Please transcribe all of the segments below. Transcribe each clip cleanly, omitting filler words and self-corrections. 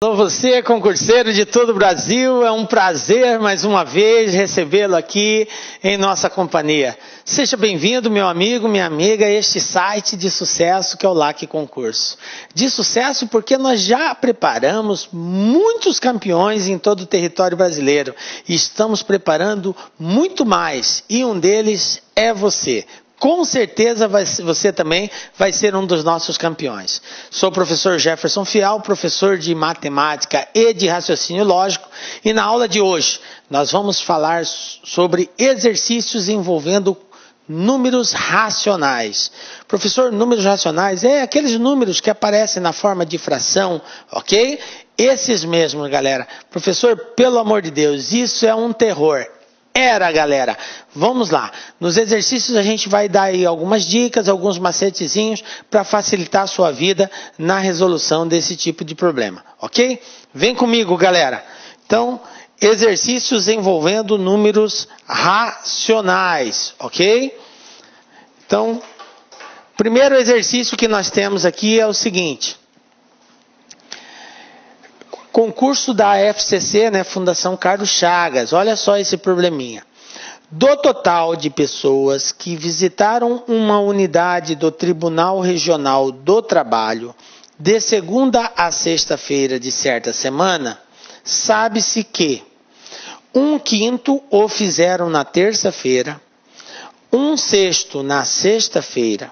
Alô, você, concurseiro de todo o Brasil, é um prazer mais uma vez recebê-lo aqui em nossa companhia. Seja bem-vindo, meu amigo, minha amiga, a este site de sucesso que é o LAC Concurso. De sucesso porque nós já preparamos muitos campeões em todo o território brasileiro e estamos preparando muito mais, e um deles é você. Com certeza você também vai ser um dos nossos campeões. Sou o professor Jefferson Fial, professor de matemática e de raciocínio lógico, e na aula de hoje nós vamos falar sobre exercícios envolvendo números racionais. Professor, números racionais é aqueles números que aparecem na forma de fração, ok? Esses mesmos, galera. Professor, pelo amor de Deus, isso é um terror. Galera, vamos lá. Nos exercícios a gente vai dar aí algumas dicas, alguns macetezinhos para facilitar a sua vida na resolução desse tipo de problema, ok? Vem comigo, galera. Então, exercícios envolvendo números racionais, ok? Então, o primeiro exercício que nós temos aqui é o seguinte. Concurso da FCC, né, Fundação Carlos Chagas. Olha só esse probleminha. Do total de pessoas que visitaram uma unidade do Tribunal Regional do Trabalho de segunda a sexta-feira de certa semana, sabe-se que 1/5 o fizeram na terça-feira, 1/6 na sexta-feira.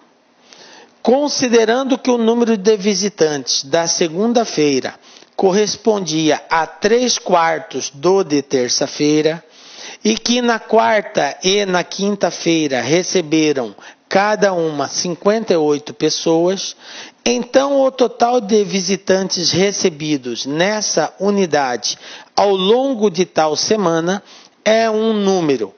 Considerando que o número de visitantes da segunda-feira correspondia a 3/4 do de terça-feira e que na quarta e na quinta-feira receberam cada uma 58 pessoas, então o total de visitantes recebidos nessa unidade ao longo de tal semana é um número.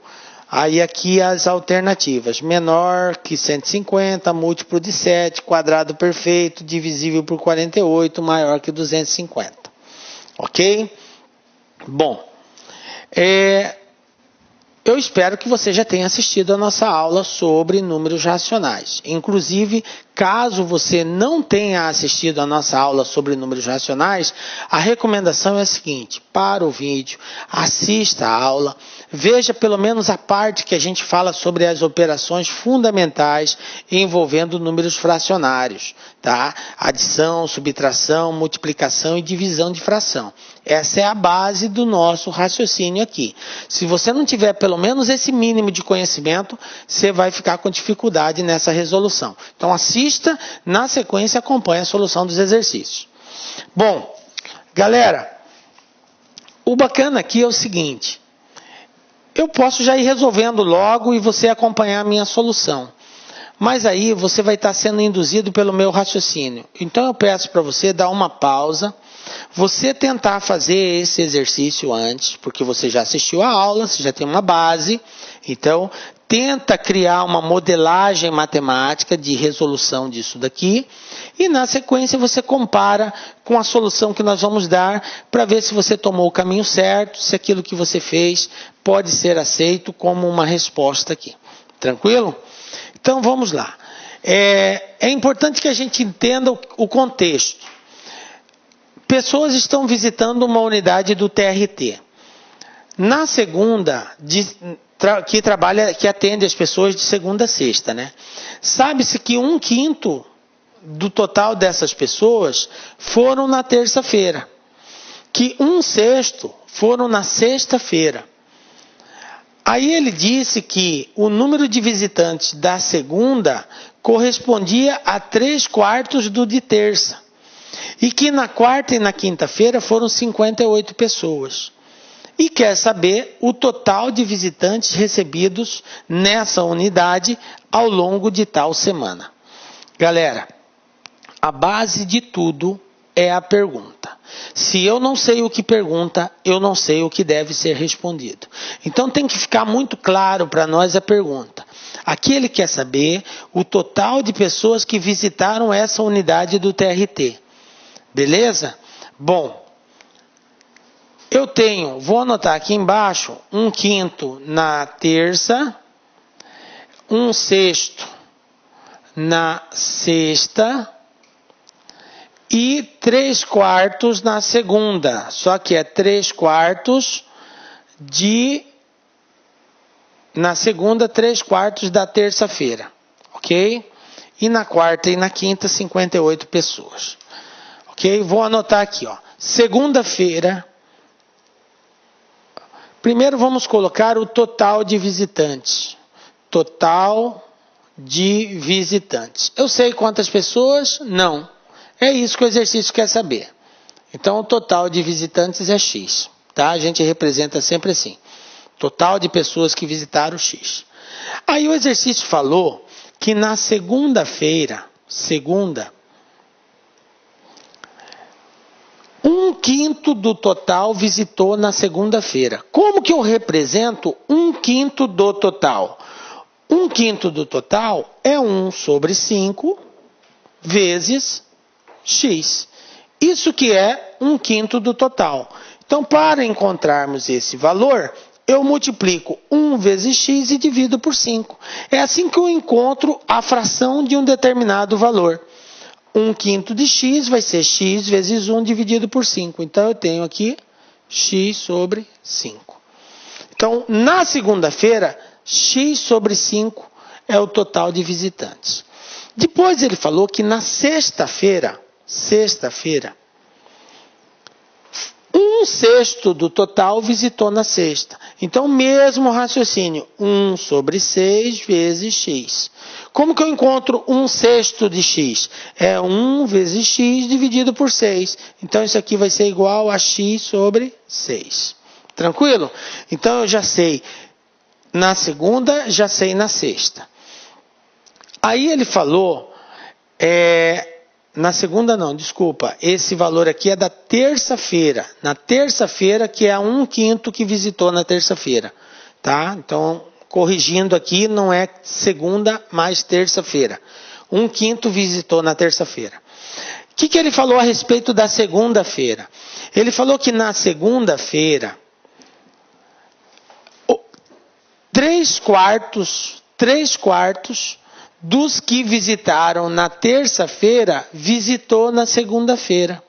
Aí aqui as alternativas, menor que 150, múltiplo de 7, quadrado perfeito, divisível por 48, maior que 250. Ok? Bom, eu espero que você já tenha assistido a nossa aula sobre números racionais. Inclusive, caso você não tenha assistido a nossa aula sobre números racionais, a recomendação é a seguinte: para o vídeo, assista a aula, veja pelo menos a parte que a gente fala sobre as operações fundamentais envolvendo números fracionários, tá? Adição, subtração, multiplicação e divisão de fração. Essa é a base do nosso raciocínio aqui. Se você não tiver pelo menos esse mínimo de conhecimento, você vai ficar com dificuldade nessa resolução. Então assista, na sequência acompanhe a solução dos exercícios. Bom, galera, o bacana aqui é o seguinte. Eu posso já ir resolvendo logo e você acompanhar a minha solução. Mas aí você vai estar sendo induzido pelo meu raciocínio. Então eu peço para você dar uma pausa, você tentar fazer esse exercício antes, porque você já assistiu a aula, você já tem uma base. Então tenta criar uma modelagem matemática de resolução disso daqui. E na sequência você compara com a solução que nós vamos dar para ver se você tomou o caminho certo, se aquilo que você fez pode ser aceito como uma resposta aqui. Tranquilo? Então vamos lá. É importante que a gente entenda o contexto. Pessoas estão visitando uma unidade do TRT. Na segunda, que atende as pessoas de segunda a sexta, né? Sabe-se que 1/5 do total dessas pessoas foram na terça-feira, que 1/6 foram na sexta-feira. Aí ele disse que o número de visitantes da segunda correspondia a 3/4 do de terça. E que na quarta e na quinta-feira foram 58 pessoas. E quer saber o total de visitantes recebidos nessa unidade ao longo de tal semana. Galera, a base de tudo é a pergunta. Se eu não sei o que pergunta, eu não sei o que deve ser respondido. Então tem que ficar muito claro para nós a pergunta. Aqui ele quer saber o total de pessoas que visitaram essa unidade do TRT. Beleza? Bom, vou anotar aqui embaixo, 1/5 na terça, 1/6 na sexta, e 3/4 na segunda. Só que é 3/4 na segunda, 3/4 da terça-feira. Ok? E na quarta e na quinta, 58 pessoas. Ok? Vou anotar aqui, ó. Segunda-feira. Primeiro vamos colocar o total de visitantes. Total de visitantes. Eu sei quantas pessoas? Não. É isso que o exercício quer saber. Então, o total de visitantes é X. Tá? A gente representa sempre assim. Total de pessoas que visitaram X. Aí o exercício falou que na segunda-feira, 1/5 do total visitou na segunda-feira. Como que eu represento 1/5 do total? 1/5 do total é 1/5 vezes X. Isso que é 1/5 do total. Então, para encontrarmos esse valor, eu multiplico 1 vezes X e divido por 5. É assim que eu encontro a fração de um determinado valor. 1/5 de X vai ser X vezes 1 dividido por 5. Então, eu tenho aqui X sobre 5. Então, na segunda-feira, X sobre 5 é o total de visitantes. Depois ele falou que na sexta-feira, 1/6 do total visitou na sexta. Então, mesmo raciocínio, 1/6 vezes X. Como que eu encontro 1/6 de X? É 1 vezes X dividido por 6. Então, isso aqui vai ser igual a X sobre 6. Tranquilo? Então, eu já sei na segunda, já sei na sexta. Aí ele falou... Na segunda não, desculpa. Esse valor aqui é da terça-feira. Na terça-feira, que é 1/5 que visitou na terça-feira. Tá? Então, corrigindo aqui, não é segunda mais terça-feira. 1/5 visitou na terça-feira. O que ele falou a respeito da segunda-feira? Ele falou que na segunda-feira, 3/4 dos que visitaram na terça-feira, visitou na segunda-feira.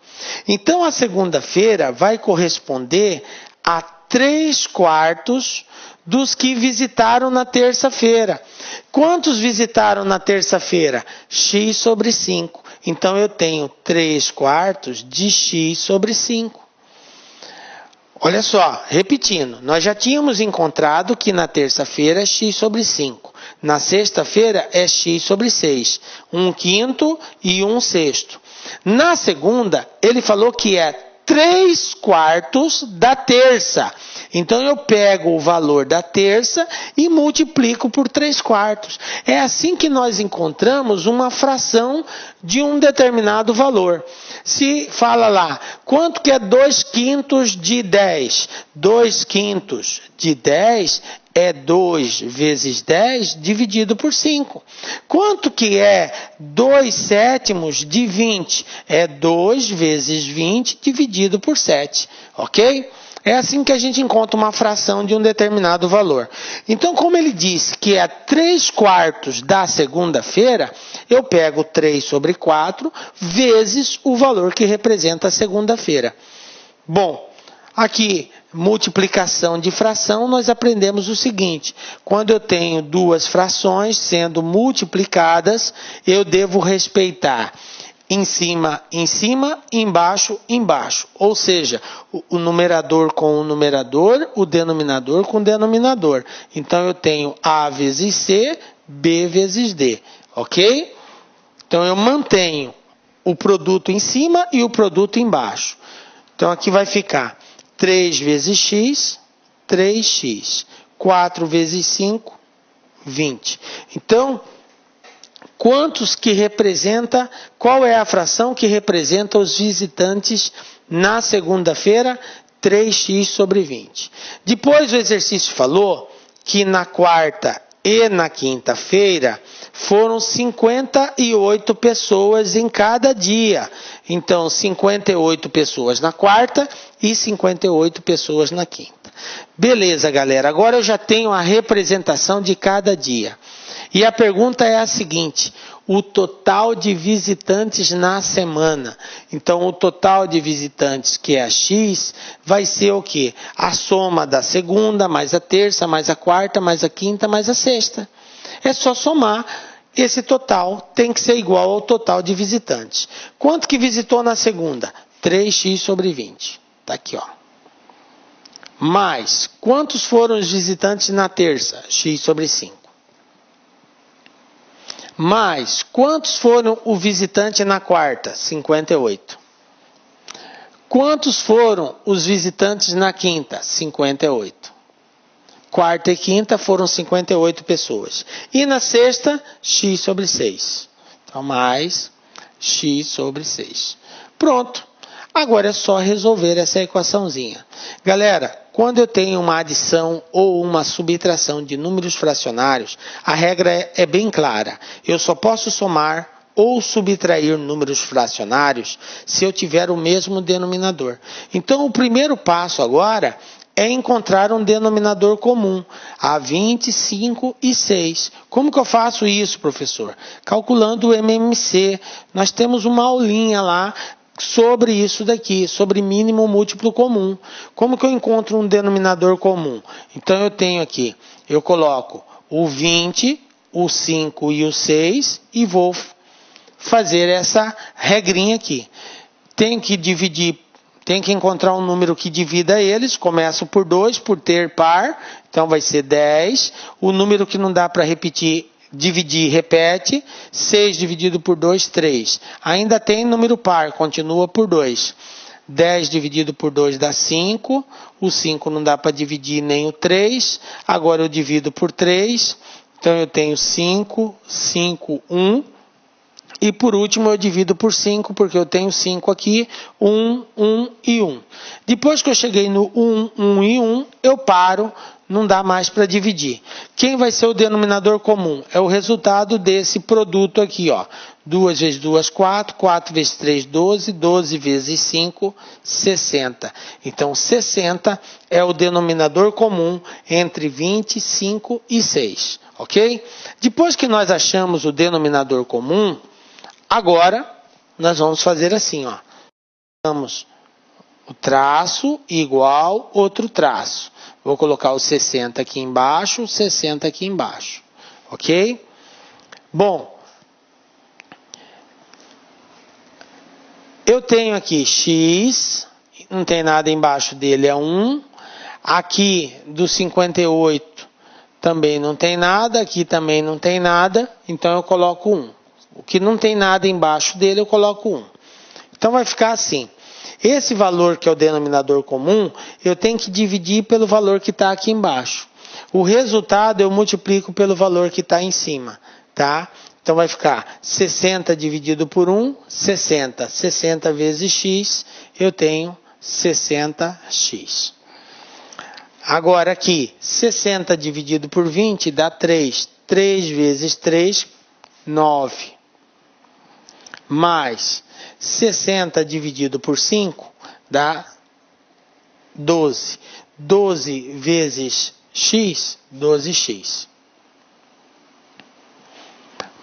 Então, a segunda-feira vai corresponder a 3/4 dos que visitaram na terça-feira. Quantos visitaram na terça-feira? X sobre 5. Então, eu tenho 3/4 de X sobre 5. Olha só, repetindo, nós já tínhamos encontrado que na terça-feira é X sobre 5. Na sexta-feira é X sobre 6. 1/5 e 1/6. Na segunda, ele falou que é 3/4 da terça. Então, eu pego o valor da terça e multiplico por 3/4. É assim que nós encontramos uma fração de um determinado valor. Se fala lá, quanto que é 2/5 de 10? 2/5 de 10 é 2 vezes 10 dividido por 5. Quanto que é 2/7 de 20? É 2 vezes 20 dividido por 7. Ok? É assim que a gente encontra uma fração de um determinado valor. Então, como ele disse que é 3/4 da segunda-feira, eu pego 3 sobre 4 vezes o valor que representa a segunda-feira. Bom, aqui, multiplicação de fração, nós aprendemos o seguinte. Quando eu tenho duas frações sendo multiplicadas, eu devo respeitar em cima, embaixo, embaixo. Ou seja, o numerador com o numerador, o denominador com o denominador. Então, eu tenho A vezes C, B vezes D. Ok? Então, eu mantenho o produto em cima e o produto embaixo. Então, aqui vai ficar 3 vezes x, 3x. 4 vezes 5, 20. Então, quantos que representa, qual é a fração que representa os visitantes na segunda-feira? 3x sobre 20. Depois o exercício falou que na quarta e na quinta-feira foram 58 pessoas em cada dia. Então, 58 pessoas na quarta e 58 pessoas na quinta. Beleza, galera. Agora eu já tenho a representação de cada dia. E a pergunta é a seguinte: o total de visitantes na semana. Então, o total de visitantes, que é X, vai ser o quê? A soma da segunda, mais a terça, mais a quarta, mais a quinta, mais a sexta. É só somar. Esse total tem que ser igual ao total de visitantes. Quanto que visitou na segunda? 3x sobre 20. Está aqui, ó. Mais, quantos foram os visitantes na terça? X sobre 5. Mais, quantos foram o visitante na quarta? 58. Quantos foram os visitantes na quinta? 58. Quarta e quinta foram 58 pessoas. E na sexta, x sobre 6. Então, mais x sobre 6. Pronto. Agora é só resolver essa equaçãozinha. Galera, quando eu tenho uma adição ou uma subtração de números fracionários, a regra é bem clara. Eu só posso somar ou subtrair números fracionários se eu tiver o mesmo denominador. Então, o primeiro passo agora é encontrar um denominador comum, a 25 e 6. Como que eu faço isso, professor? Calculando o MMC. Nós temos uma aulinha lá sobre isso daqui, sobre mínimo múltiplo comum. Como que eu encontro um denominador comum? Então, eu tenho aqui, eu coloco o 20, o 5 e o 6 e vou fazer essa regrinha aqui. Tenho que dividir, tenho que encontrar um número que divida eles. Começo por 2, por ter par, então vai ser 10. O número que não dá para repetir, dividir, repete. 6 dividido por 2, 3. Ainda tem número par, continua por 2. 10 dividido por 2 dá 5. O 5 não dá para dividir nem o 3. Agora eu divido por 3. Então eu tenho 5, 5, 1. E por último eu divido por 5, porque eu tenho 5 aqui, 1, 1 e 1. Depois que eu cheguei no 1, 1 e 1, eu paro, não dá mais para dividir. Quem vai ser o denominador comum? É o resultado desse produto aqui, ó. 2 vezes 2, 4, 4 vezes 3, 12, 12 vezes 5, 60. Então, 60 é o denominador comum entre 25 e 6, ok? Depois que nós achamos o denominador comum, agora, nós vamos fazer assim, ó. Temos o traço igual outro traço. Vou colocar o 60 aqui embaixo, o 60 aqui embaixo. Ok? Bom, eu tenho aqui x, não tem nada embaixo dele, é 1. Aqui do 58 também não tem nada, aqui também não tem nada, então eu coloco 1. O que não tem nada embaixo dele, eu coloco 1. Então, vai ficar assim. Esse valor, que é o denominador comum, eu tenho que dividir pelo valor que está aqui embaixo. O resultado, eu multiplico pelo valor que está em cima. Tá? Então, vai ficar 60 dividido por 1, 60. 60 vezes x, eu tenho 60x. Agora, aqui, 60 dividido por 20 dá 3. 3 vezes 3, 9. Mais 60 dividido por 5 dá 12. 12 vezes x, 12x.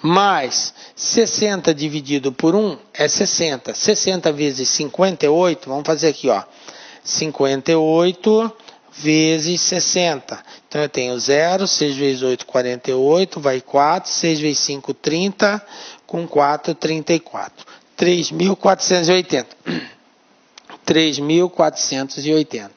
Mais 60 dividido por 1 é 60. 60 vezes 58, vamos fazer aqui, ó. 58 vezes 60. Então, eu tenho 0, 6 vezes 8, 48, vai 4, 6 vezes 5, 30, com 4, 34. 3.480. 3.480.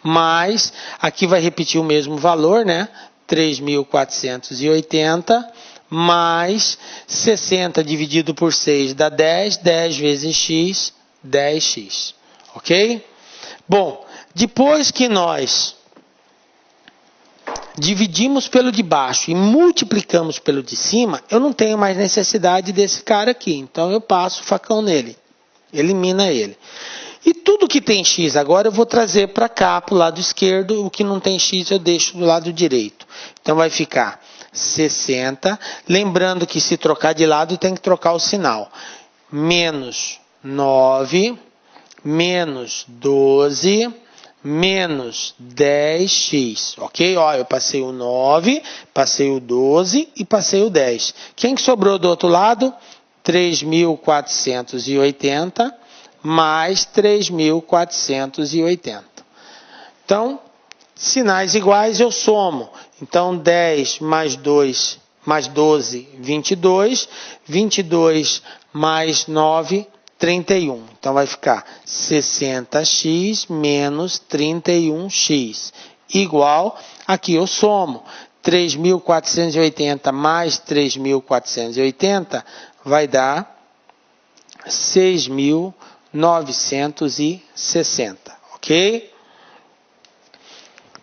Mais, aqui vai repetir o mesmo valor, né? 3.480, mais 60 dividido por 6 dá 10. 10 vezes x, 10x. Ok? Bom, depois que nós dividimos pelo de baixo e multiplicamos pelo de cima, eu não tenho mais necessidade desse cara aqui. Então, eu passo o facão nele. Elimina ele. E tudo que tem x agora eu vou trazer para cá, para o lado esquerdo. O que não tem x eu deixo do lado direito. Então, vai ficar 60. Lembrando que se trocar de lado tem que trocar o sinal. Menos 9, menos 12, menos 10x, ok? Ó, eu passei o 9, passei o 12 e passei o 10. Quem que sobrou do outro lado? 3.480 mais 3.480. Então, sinais iguais eu somo. Então, 10 mais 2 mais 12, 22. 22 mais 9, 31. Então, vai ficar 60x menos 31x. Igual, aqui eu somo. 3.480 mais 3.480 vai dar 6.960. Ok?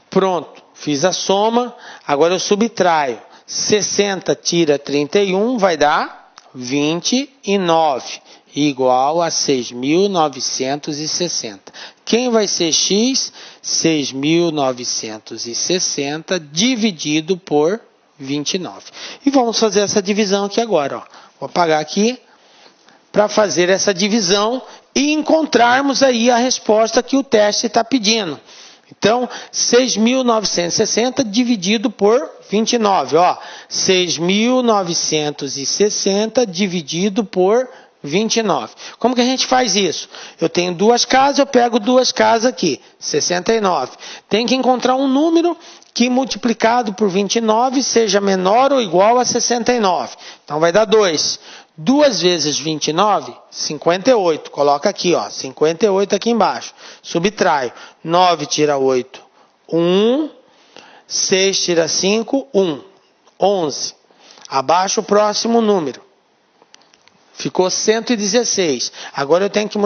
Pronto. Fiz a soma. Agora eu subtraio. 60 tira 31 vai dar 29. Igual a 6.960. Quem vai ser x? 6.960 dividido por 29. E vamos fazer essa divisão aqui agora. Ó. Vou apagar aqui para fazer essa divisão e encontrarmos aí a resposta que o teste está pedindo. Então, 6.960 dividido por 29. Ó, 6.960 dividido por 29. Como que a gente faz isso? Eu tenho duas casas, eu pego duas casas aqui, 69. Tem que encontrar um número que multiplicado por 29 seja menor ou igual a 69. Então vai dar 2. 2 vezes 29, 58. Coloca aqui, ó, 58 aqui embaixo. Subtraio. 9 tira 8, 1. 6 tira 5, 1. 11. Abaixo o próximo número. Ficou 116. Agora eu tenho que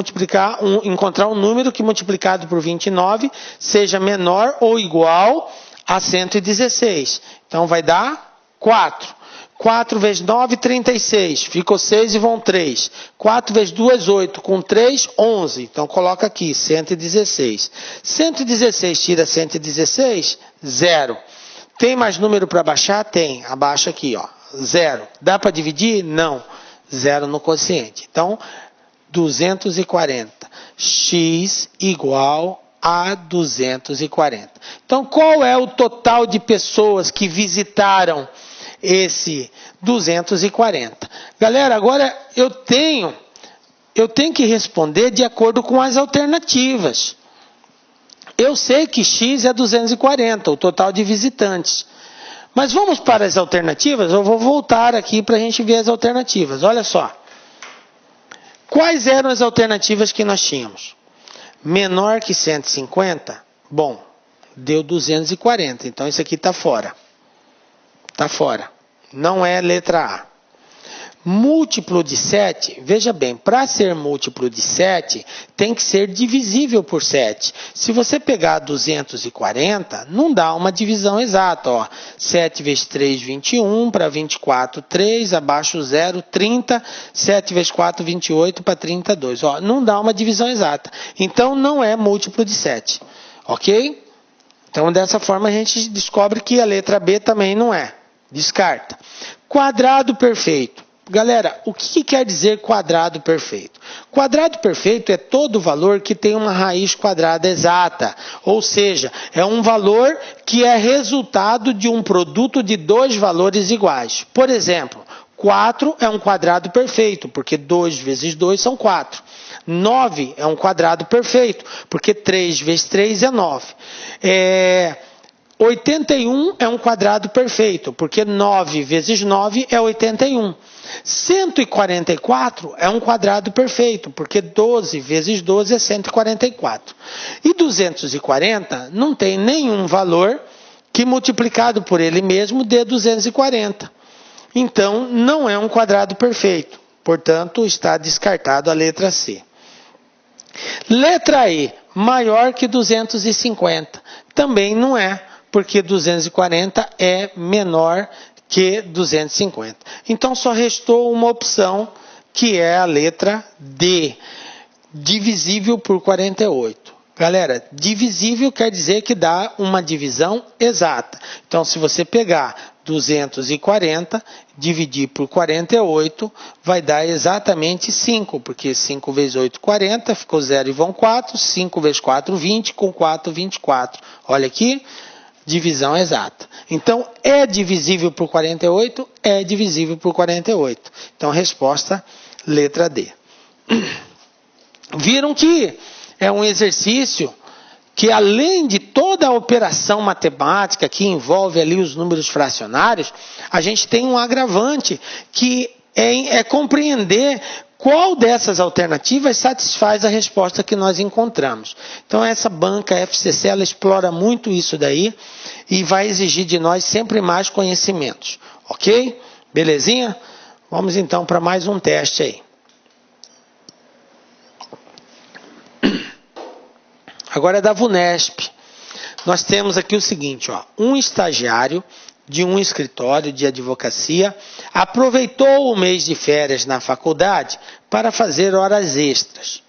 encontrar um número que multiplicado por 29 seja menor ou igual a 116. Então vai dar 4. 4 vezes 9, 36. Ficou 6 e vão 3. 4 vezes 2, 8. Com 3, 11. Então coloca aqui, 116. 116 tira 116, 0. Tem mais número para baixar? Tem. Abaixa aqui, ó. 0. Dá para dividir? Não. 0 no quociente. Então, 240. X igual a 240. Então, qual é o total de pessoas que visitaram esse 240? Galera, agora eu tenho que responder de acordo com as alternativas. Eu sei que X é 240, o total de visitantes. Mas vamos para as alternativas? Eu vou voltar aqui para a gente ver as alternativas. Olha só. Quais eram as alternativas que nós tínhamos? Menor que 150? Bom, deu 240. Então, isso aqui está fora. Está fora. Não é letra A. Múltiplo de 7, veja bem, para ser múltiplo de 7, tem que ser divisível por 7. Se você pegar 240, não dá uma divisão exata. Ó. 7 vezes 3, 21, para 24, 3, abaixo 0, 30. 7 vezes 4, 28, para 32. Ó, não dá uma divisão exata. Então, não é múltiplo de 7. Ok? Então, dessa forma, a gente descobre que a letra B também não é. Descarta. Quadrado perfeito. Galera, o que quer dizer quadrado perfeito? Quadrado perfeito é todo valor que tem uma raiz quadrada exata, ou seja, é um valor que é resultado de um produto de dois valores iguais. Por exemplo, 4 é um quadrado perfeito, porque 2 vezes 2 são 4. 9 é um quadrado perfeito, porque 3 vezes 3 é 9. 81 é um quadrado perfeito, porque 9 vezes 9 é 81. 144 é um quadrado perfeito, porque 12 vezes 12 é 144. E 240 não tem nenhum valor que multiplicado por ele mesmo dê 240. Então, não é um quadrado perfeito. Portanto, está descartado a letra C. Letra E, maior que 250. Também não é, porque 240 é menor que 250. Então, só restou uma opção, que é a letra D, divisível por 48. Galera, divisível quer dizer que dá uma divisão exata. Então, se você pegar 240 dividir por 48 vai dar exatamente 5, porque 5 vezes 8, 40, ficou 0 e vão 4, 5 vezes 4, 20, com 4, 24. Olha aqui, divisão exata. Então, é divisível por 48? É divisível por 48. Então, resposta, letra D. Viram que é um exercício que, além de toda a operação matemática que envolve ali os números fracionários, a gente tem um agravante que é compreender qual dessas alternativas satisfaz a resposta que nós encontramos. Então, essa banca FCC, ela explora muito isso daí e vai exigir de nós sempre mais conhecimentos. Ok? Belezinha? Vamos então para mais um teste aí. Agora é da VUNESP. Nós temos aqui o seguinte, ó, um estagiário de um escritório de advocacia aproveitou o mês de férias na faculdade para fazer horas extras.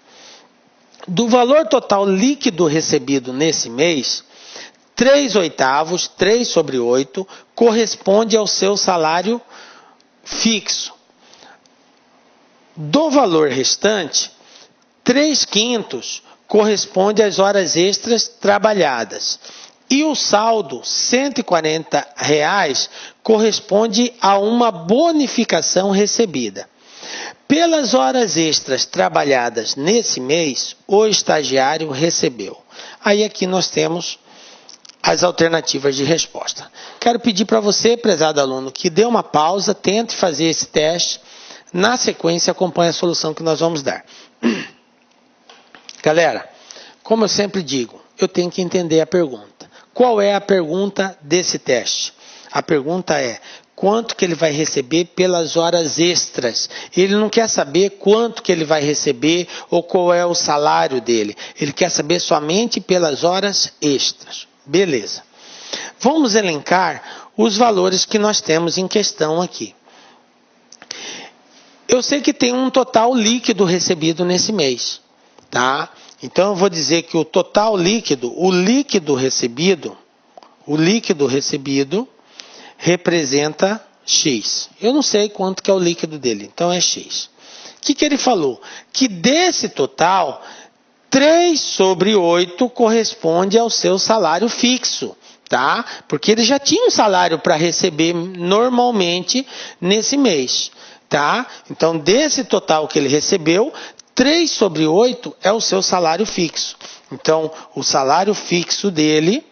Do valor total líquido recebido nesse mês, 3/8, 3 sobre 8, corresponde ao seu salário fixo. Do valor restante, 3/5 corresponde às horas extras trabalhadas. E o saldo, R$ 140, corresponde a uma bonificação recebida. Pelas horas extras trabalhadas nesse mês, o estagiário recebeu. Aí aqui nós temos as alternativas de resposta. Quero pedir para você, prezado aluno, que dê uma pausa, tente fazer esse teste. Na sequência, acompanhe a solução que nós vamos dar. Galera, como eu sempre digo, eu tenho que entender a pergunta. Qual é a pergunta desse teste? A pergunta é: quanto que ele vai receber pelas horas extras? Ele não quer saber quanto que ele vai receber ou qual é o salário dele. Ele quer saber somente pelas horas extras. Beleza. Vamos elencar os valores que nós temos em questão aqui. Eu sei que tem um total líquido recebido nesse mês, tá? Então eu vou dizer que o total líquido, o líquido recebido representa X. Eu não sei quanto que é o líquido dele, então é X. O que ele falou? Que desse total, 3 sobre 8 corresponde ao seu salário fixo, tá? Porque ele já tinha um salário para receber normalmente nesse mês, tá? Então, desse total que ele recebeu, 3 sobre 8 é o seu salário fixo. Então, o salário fixo dele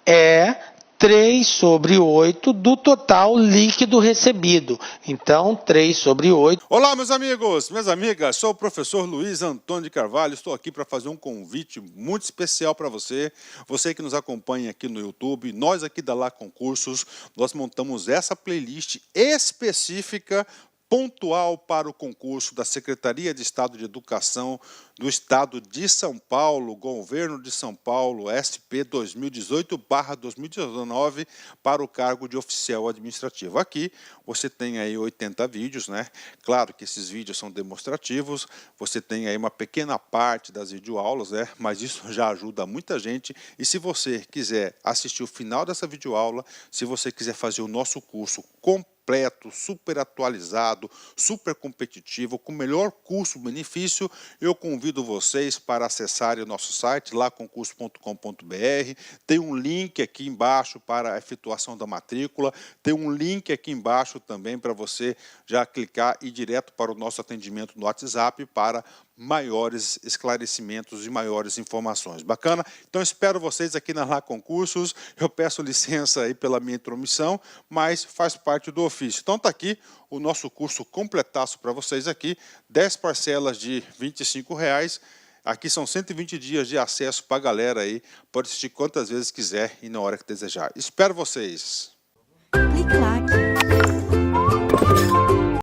é 3 sobre 8 do total líquido recebido. Então, 3 sobre 8. Olá, meus amigos, minhas amigas. Sou o professor Luiz Antônio de Carvalho. Estou aqui para fazer um convite muito especial para você. Você que nos acompanha aqui no YouTube. Nós aqui da Lá Concursos, nós montamos essa playlist específica pontual para o concurso da Secretaria de Estado de Educação do Estado de São Paulo, Governo de São Paulo, SP 2018/2019, para o cargo de oficial administrativo. Aqui você tem aí 80 vídeos, né? Claro que esses vídeos são demonstrativos, você tem aí uma pequena parte das videoaulas, né? Mas isso já ajuda muita gente. E se você quiser assistir o final dessa videoaula, se você quiser fazer o nosso curso completo, super atualizado, super competitivo, com melhor custo-benefício, eu convido vocês para acessarem o nosso site, laconcurso.com.br. Tem um link aqui embaixo para a efetuação da matrícula, tem um link aqui embaixo também para você já clicar e ir direto para o nosso atendimento no WhatsApp para maiores esclarecimentos e maiores informações. Bacana? Então espero vocês aqui na Lá Concursos. Eu peço licença aí pela minha intromissão, mas faz parte do ofício. Então tá aqui o nosso curso completaço para vocês aqui, 10 parcelas de R$ 25. Aqui são 120 dias de acesso para a galera aí, pode assistir quantas vezes quiser e na hora que desejar. Espero vocês! Clique lá.